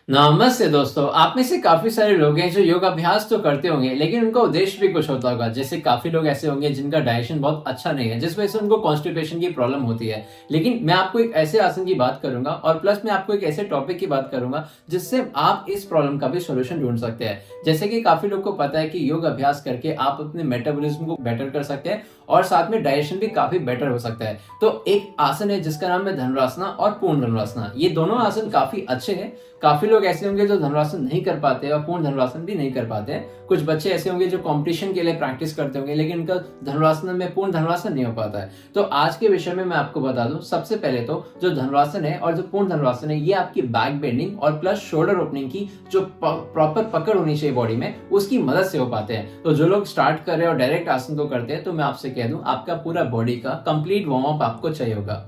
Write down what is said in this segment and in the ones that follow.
नमस्ते दोस्तों। आप में से काफी सारे लोग हैं जो योग अभ्यास तो करते होंगे, लेकिन उनका उद्देश्य भी कुछ होता होगा। जैसे काफी लोग ऐसे होंगे जिनका डाइजेशन बहुत अच्छा नहीं है, जिस वजह से उनको कॉन्स्टिपेशन की प्रॉब्लम होती है। लेकिन मैं आपको एक ऐसे आसन की बात करूंगा और प्लस मैं आपको एक ऐसे टॉपिक की बात करूंगा जिससे आप इस प्रॉब्लम का भी सोल्यूशन ढूंढ सकते हैं। जैसे कि काफी लोग को पता है कि योग अभ्यास करके आप अपने मेटाबॉलिज्म को बेटर कर सकते हैं और साथ में डाइजेशन भी काफी बेटर हो सकता है। तो एक आसन है जिसका नाम है धनुरासना और पूर्ण धनुरासना। ये दोनों आसन काफी अच्छे हैं। काफी लोग ऐसे होंगे जो धनुरासन नहीं कर पाते और पूर्ण धनुरासन भी नहीं कर पाते हैं। कुछ बच्चे ऐसे होंगे जो कंपटीशन के लिए प्रैक्टिस करते होंगे, लेकिन उनका धनुरासन में पूर्ण धनुरासन नहीं हो पाता है। तो आज के विषय में मैं आपको बता दूं, सबसे पहले तो जो धनुरासन है और जो पूर्ण धनुरासन है, ये आपकी बैक बेंडिंग और प्लस शोल्डर ओपनिंग की जो प्रॉपर पकड़ होनी चाहिए बॉडी में, उसकी मदद से हो पाते हैं। तो जो लोग स्टार्ट कर रहे हैं और डायरेक्ट आसन को करते हैं, तो मैं आपसे कह दूं, आपका पूरा बॉडी का कंप्लीट वार्म अप आपको चाहिए होगा।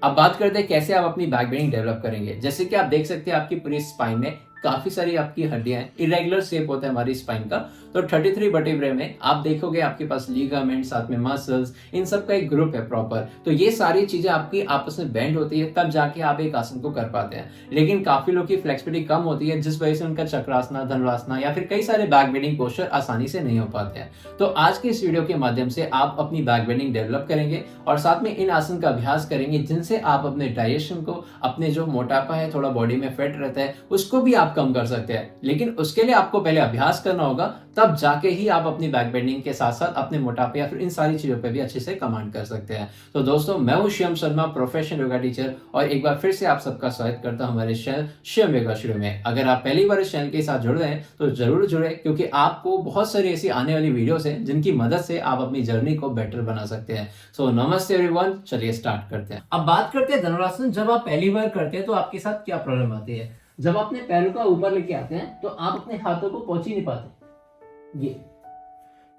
अब बात करते हैं कैसे आप अपनी बैक बेंडिंग डेवलप करेंगे। जैसे कि आप देख सकते हैं आपकी पूरी स्पाइन में काफी सारी आपकी हड्डियां हैं, इरेगुलर शेप होता है हमारी स्पाइन का। तो 33 वर्टेब्रे में आप देखोगे आपके पास लिगामेंट, साथ में मसल्स, इन सब का एक ग्रुप है प्रॉपर। तो ये सारी चीजें आपकी आपस में बेंड होती है, तब जाके आप एक आसन को कर पाते हैं। लेकिन काफी लोग की फ्लेक्सिबिलिटी कम होती है, जिस वजह से उनका चक्रासना, धनुरासना या फिर कई सारे बैक बेंडिंग पोस्चर आसानी से नहीं हो पाते हैं। तो आज के इस वीडियो के माध्यम से आप अपनी बैक बेंडिंग डेवलप करेंगे और साथ में इन आसन का अभ्यास करेंगे, जिनसे आप अपने डाइजेशन को, अपने जो मोटापा है, थोड़ा बॉडी में फैट रहता है, उसको भी आप कम कर सकते हैं। लेकिन उसके लिए आपको पहले अभ्यास करना होगा, तब जाके ही आप अपनी बैक बेंडिंग के साथ साथ अपने मोटापे या फिर इन सारी चीजों पे भी अच्छे से कमांड कर सकते हैं। तो दोस्तों, मैं हूं शिवम शर्मा, प्रोफेशनल योगा टीचर, और एक बार फिर से आप सबका स्वागत करता हूं हमारे चैनल शिवम योगा शुरू में। अगर आप पहली बार इस चैनल के साथ जुड़ रहे हैं तो जरूर जुड़े, क्योंकि आपको बहुत सारी ऐसी आने वाली वीडियोस हैं जिनकी मदद से आप अपनी जर्नी को बेटर बना सकते हैं। सो नमस्ते एवरीवन, चलिए स्टार्ट करते हैं। अब बात करते हैं धनुरासन। जब आप पहली बार करते हैं तो आपके साथ क्या प्रॉब्लम आती है। जब अपने पैरों का ऊपर लेके आते हैं तो आप अपने हाथों को पहुंच ही नहीं पाते।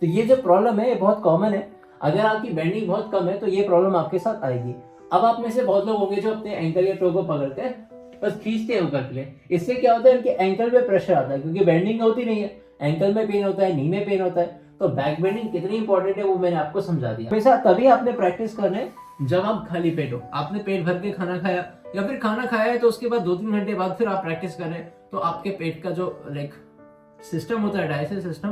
ये जो प्रॉब्लम है ये बहुत कॉमन है। अगर आपकी बेंडिंग बहुत कम है तो ये प्रॉब्लम आपके साथ आएगी। अब आप में से बहुत लोग होंगे जो अपने एंकल या टो को पकड़ते हैं, बस खींचते हैं ऊपर के लिए। इससे क्या होता है, उनके एंकल पे प्रेशर आता है, क्योंकि बेंडिंग होती नहीं है। एंकल में पेन होता है, नी में पेन होता है। तो बैक बेंडिंग कितनी इंपॉर्टेंट है वो मैंने आपको समझा दिया। हमेशा तभी आपने प्रैक्टिस करना है जब आप खाली पेट हो, आपने पेट भर के खाना खाया या फिर खाना खाया है तो उसके बाद 2-3 घंटे बाद फिर आप प्रैक्टिस कर रहे हैं, तो आपके पेट का जो लाइक सिस्टम होता है, डाइजेस्टिव सिस्टम,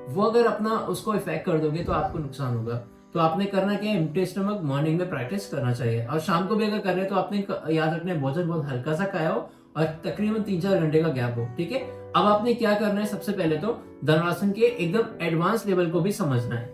वो अगर अपना उसको इफेक्ट कर दोगे तो आपको नुकसान होगा। तो आपने करना क्या है, एम्प्टी स्टमक मॉर्निंग में प्रैक्टिस करना चाहिए, और शाम को भी अगर कर रहे हैं तो आपने याद रखना है भोजन बहुत हल्का सा खाया हो और तकरीबन 3-4 घंटे का गैप हो। ठीक है। अब आपने क्या करना है, सबसे पहले तो धनुरासन के एकदम एडवांस लेवल को भी समझना है।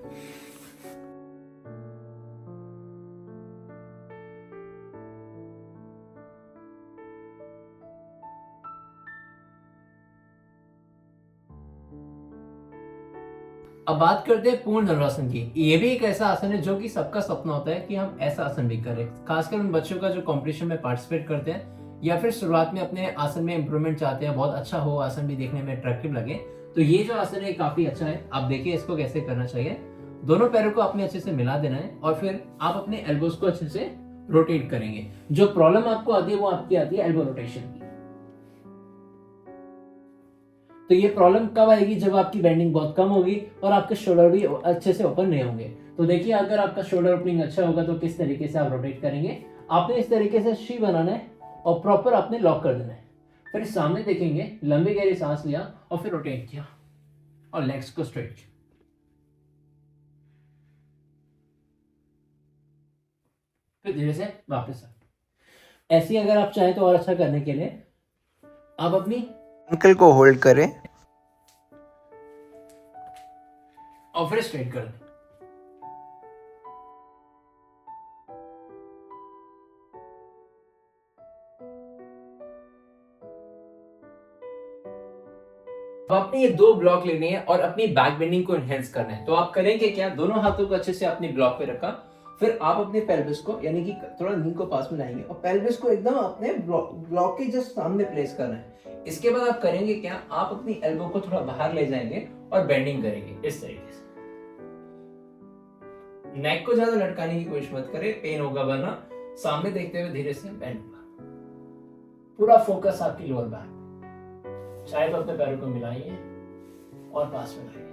अब बात करते हैं पूर्ण धनुरासन की। ये भी एक ऐसा आसन है जो कि सबका सपना होता है कि हम ऐसा आसन भी करें, खासकर उन बच्चों का जो कंपटीशन में पार्टिसिपेट करते हैं या फिर शुरुआत में अपने आसन में इंप्रूवमेंट चाहते हैं, बहुत अच्छा हो आसन भी देखने में अट्रैक्टिव लगे। तो ये जो आसन है काफी अच्छा है। आप देखिए इसको कैसे करना चाहिए। दोनों पैरों को आपने अच्छे से मिला देना है और फिर आप अपने एल्बोज को अच्छे से रोटेट करेंगे। जो प्रॉब्लम आपको आती है वो आपकी आती है एल्बो रोटेशन की। तो ये प्रॉब्लम कब आएगी, जब आपकी बेंडिंग बहुत कम होगी और आपके शोल्डर भी अच्छे से ओपन नहीं होंगे। तो देखिए, अगर आपका शोल्डर ओपनिंग अच्छा होगा तो किस तरीके से आप रोटेट करेंगे। आपने इस तरीके से शी बनाना है और प्रॉपर आपने लॉक कर देना है। फिर सामने देखेंगे, लंबी गहरी सांस लिया और फिर रोटेट किया और लेग्स को स्ट्रेट, फिर धीरे से वापस आ। ऐसे अगर आप चाहें तो और अच्छा करने के लिए आप अपनी एंकल को होल्ड करें और फिर स्ट्रेट कर दें। अब आपने ये 2 ब्लॉक लेने हैं और अपनी बैक बेंडिंग को एनहेंस करना है। तो आप करेंगे क्या, दोनों हाथों को अच्छे से अपने ब्लॉक पे रखा, फिर आप अपने पेल्विस को यानी कि थोड़ा नी को पास में लाएंगे और पेल्विस को एकदम अपने ब्लॉक के जस्ट सामने प्लेस करना है। इसके बाद आप करेंगे क्या, आप अपनी एल्बो को थोड़ा बाहर ले जाएंगे और बेंडिंग करेंगे इस तरीके से। नेक को ज्यादा लटकाने की कोशिश मत करें, पेन होगा, वरना सामने देखते हुए धीरे से बेंड होगा। पूरा फोकस आपकी लोअर बैक। चाहे तो अपने पैरों को मिलाइए और पास में लाइए,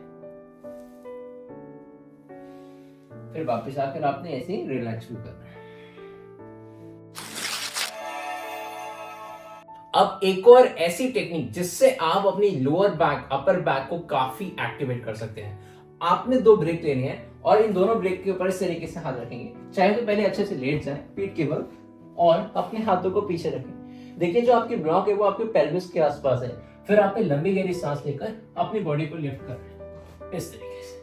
फिर वापस आकर आपने ऐसे ही रिलैक्स भी करना है। अब एक और ऐसी टेक्निक जिससे आप अपनी लोअर बैक अपर बैक को काफी एक्टिवेट कर सकते हैं। आपने 2 ब्रेक लेने हैं और इन दोनों ब्रेक के ऊपर इस तरीके से हाथ रखेंगे। चाहे तो पहले अच्छे से लेट जाए पीठ के बल और अपने हाथों को पीछे रखें। देखिए जो आपकी ब्लॉक है वो आपके पेल्विस के आसपास है। फिर आपने लंबी गहरी सांस लेकर अपनी बॉडी को लिफ्ट कर रहे हैं इस तरीके से।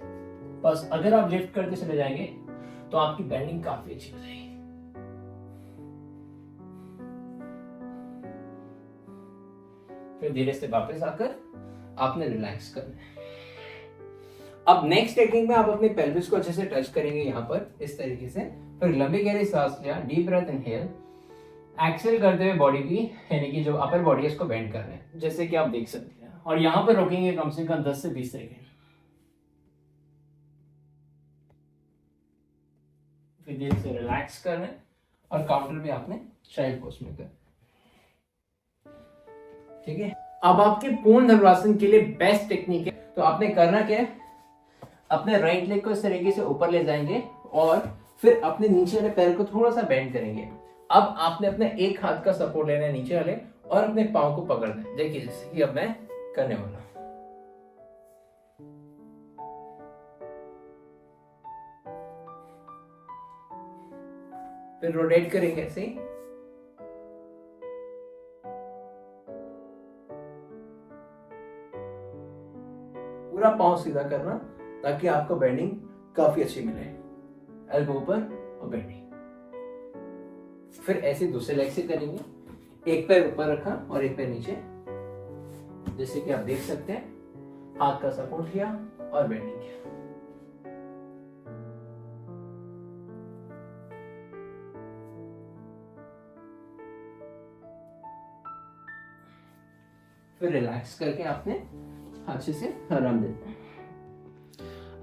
बस अगर आप लिफ्ट करते चले जाएंगे तो आपकी बेंडिंग काफी अच्छी हो जाएगी। फिर धीरे से वापस आकर आपने रिलैक्स करना है। अब नेक्स्ट टेक्निक में आप अपने पेल्विस को अच्छे से टच करेंगे यहाँ पर इस तरीके से। फिर लंबी गहरी सांस लिया, डीप ब्रेथ इनहेल, एक्सेल करते हुए बॉडी की यानी कि जो अपर बॉडी है इसको बेंड कर रहे हैं जैसे कि आप देख सकते हैं। और यहाँ पर रोकेंगे कम से कम 10 से 20 सेकेंड। फिर धीरे से रिलैक्स कर रहे हैं और काउंटर भी आपने चाइल्ड पोज में कर। ठीक है, अब आपके पूर्ण धनुरासन के लिए बेस्ट टेक्निक है। तो आपने करना क्या है, अपने राइट लेग को इस तरीके से ऊपर ले जाएंगे और फिर अपने नीचे वाले पैर को थोड़ा सा बेंड करेंगे। अब आपने अपने एक हाथ का सपोर्ट लेना है नीचे वाले और अपने पांव को पकड़ना है। देखिए जैसे कि अब मैं करने वाला हूं। फिर रोटेट करेंगे ऐसे ही। पूरा पांव सीधा करना ताकि आपको बेंडिंग काफी अच्छी मिले। एल्बो ऊपर और बेंडिंग। फिर ऐसे दूसरे लेग से करेंगे। एक पैर ऊपर रखा और एक पैर नीचे जैसे कि आप देख सकते हैं। हाथ का सपोर्ट लिया और बेंडिंग किया। फिर रिलैक्स करके आपने अच्छे से आराम देना है।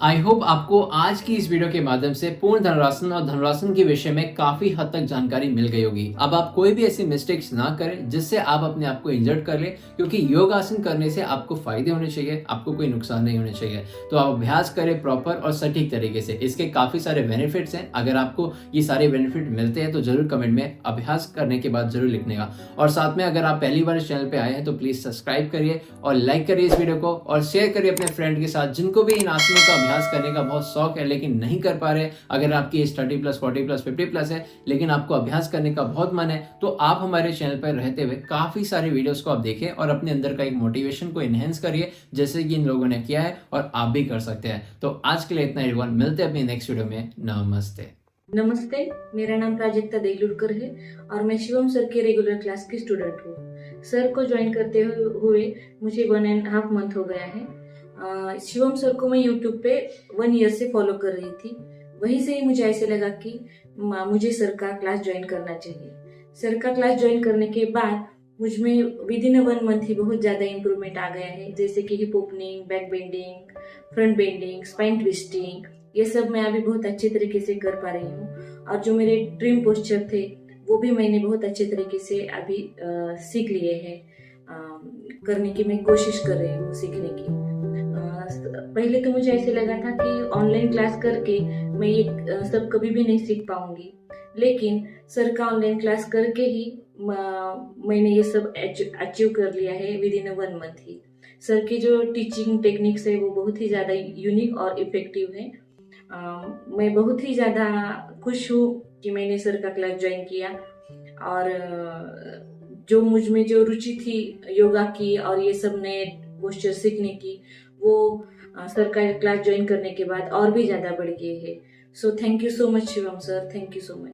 आई होप आपको आज की इस वीडियो के माध्यम से पूर्ण धनुरासन और धनुरासन के विषय में काफी हद तक जानकारी मिल गई होगी। अब आप कोई भी ऐसी मिस्टेक्स ना करें जिससे आप अपने आप को इंजर्ड कर ले, क्योंकि योग आसन करने से आपको फायदे होने चाहिए, आपको कोई नुकसान नहीं होने चाहिए। तो आप अभ्यास करें प्रॉपर और सटीक तरीके से। इसके काफी सारे बेनिफिट्स हैं। अगर आपको ये सारे बेनिफिट मिलते हैं तो जरूर कमेंट में अभ्यास करने के बाद जरूर लिखने का। और साथ में अगर आप पहली बार इस चैनल पे आए हैं तो प्लीज सब्सक्राइब करिए और लाइक करिए इस वीडियो को और शेयर करिए अपने फ्रेंड के साथ जिनको भी इन आसनों का अभ्यास करने का बहुत शौक है लेकिन नहीं कर पा रहे। अगर आपकी एज 30+, 40+, 50+ है लेकिन आपको अभ्यास करने का बहुत मन है तो आप हमारे चैनल पर रहते हुए काफी सारे वीडियोस को आप देखें और अपने अंदर का एक मोटिवेशन को एनहेंस करिए जैसे कि इन लोगों ने किया है और आप भी कर सकते हैं। तो आज के लिए इतना ही। मिलते हैं अपनी नेक्स्ट वीडियो में। नमस्ते। नमस्ते, मेरा नाम प्राजक्ता देगलुरकर है और मैं शिवम सर के रेगुलर क्लास की स्टूडेंट हूँ। सर को ज्वाइन करते हुए मुझे 1.5 मंथ हो गया है। शिवम सर को मैं यूट्यूब पे 1 ईयर से फॉलो कर रही थी। वहीं से ही मुझे ऐसे लगा कि मुझे सर का क्लास ज्वाइन करना चाहिए। सर का क्लास ज्वाइन करने के बाद मुझ में विद इन 1 मंथ ही बहुत ज़्यादा इम्प्रूवमेंट आ गया है, जैसे कि hip opening, back bending, front bending, spine twisting, ये सब मैं अभी बहुत अच्छे तरीके से कर पा रही हूँ। और जो मेरे ड्रीम पोस्चर थे वो भी मैंने बहुत अच्छे तरीके से अभी सीख लिए हैं। करने की मैं कोशिश कर रही हूँ सीखने की। पहले तो मुझे ऐसे लगा था कि ऑनलाइन क्लास करके मैं ये सब कभी भी नहीं सीख पाऊंगी, लेकिन सर का ऑनलाइन क्लास करके ही मैंने ये सब अचीव कर लिया है with in 1 month he. Sir की जो टीचिंग टेक्निक्स है वो बहुत ही ज़्यादा यूनिक और इफेक्टिव है। मैं बहुत ही ज़्यादा खुश हूँ कि मैंने सर का क्लास ज्वाइन किया और जो मुझ में जो रुचि थी योगा की और ये सब नए पोस्चर सीखने की वो सर का क्लास ज्वाइन करने के बाद और भी ज़्यादा बढ़ गई है। So thank you so much Shivam sir, thank you so much.